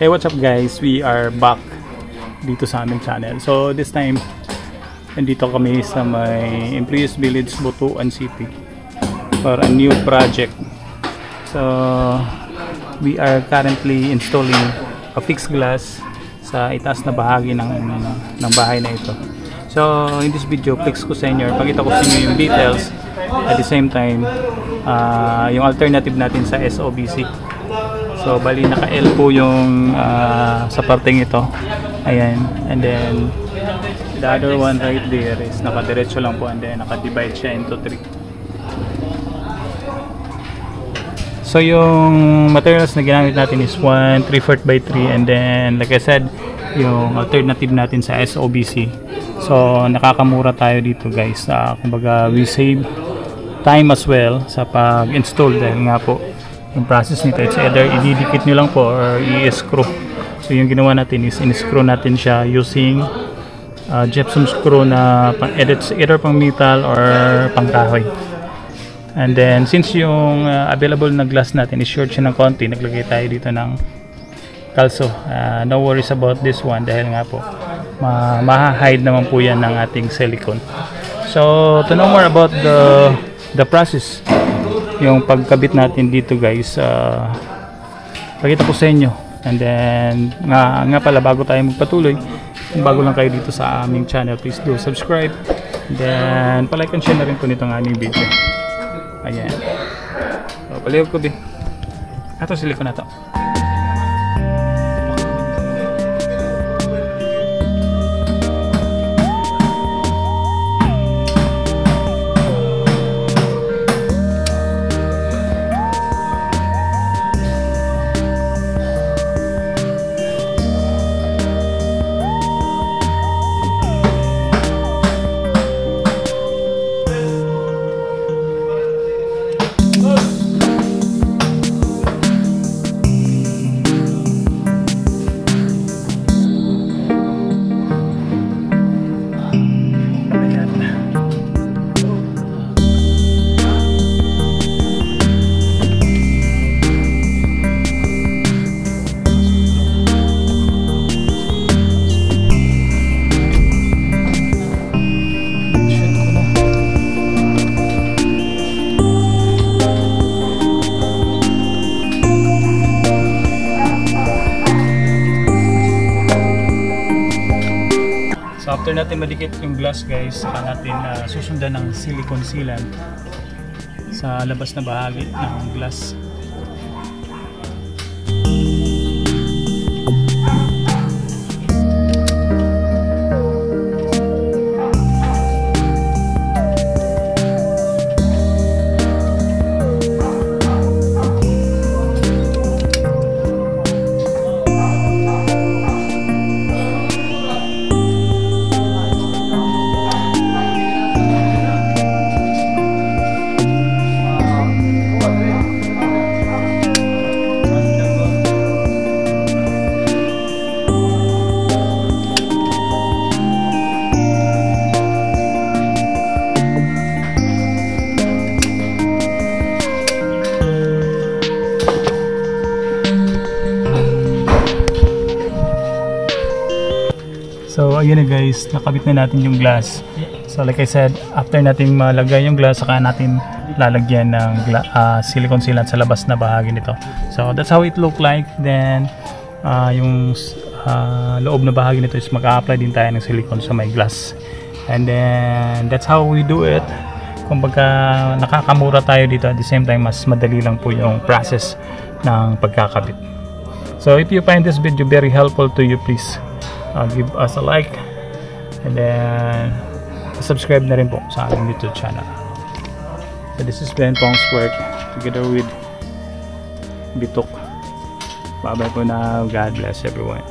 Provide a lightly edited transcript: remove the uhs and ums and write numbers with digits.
Hey, what's up guys? We are back dito sa aming channel. So this time, nandito kami sa may Employees Village, Butuan City for a new project. So we are currently installing a fixed glass sa itaas na bahagi ng bahay na ito. So in this video, flex ko sa inyo, pakita ko sa inyo yung details. At the same time, yung alternative natin sa SOBC. So bali naka-L po yung sa parteng ito. Ayan. And then the other one right there is naka-diretso lang po, and then naka-divide siya into 3. So yung materials na ginamit natin is 1 3/4 by 3, and then like I said, yung alternative natin sa SOBC. So nakakamura tayo dito guys. Kumbaga we save time as well sa pag-install, dahil nga po yung process nito, it's either ididikit nyo lang po or i-screw. So yung ginawa natin is in-screw natin siya using gypsum screw na either pang metal or pang kahoy. And then since yung available na glass natin is short siya ng konti, naglagay tayo dito ng kalso. No worries about this one, dahil nga po ma-hide naman po yan ng ating silicone. So to know more about the process, yung pagkabit natin dito guys, pakita ko sa inyo. And then nga pala, bago tayo magpatuloy, kung bago lang kayo dito sa aming channel, please do subscribe, and then palike and share na rin po nitong aming video. Ayan, so palihog ko din ito, silikon na to. After natin madikit yung glass guys, saka natin susundan ng silicone sealant sa labas na bahagi ng glass. So ayun na guys, nakabit na natin yung glass. So like I said, after natin malagay yung glass, saka natin lalagyan ng silicone sealant sa labas na bahagi nito. So that's how it look like. Then yung loob na bahagi nito is mag-a-apply din tayo ng silicone sa may glass. And then that's how we do it. Kumbaga nakakamura tayo dito, at the same time mas madali lang po yung process ng pagkakabit. So if you find this video very helpful to you, please give us a like, and then subscribe na rin po sa aming YouTube channel. So this is Ben Pong's work together with Bitok. Bye bye po now. God bless everyone.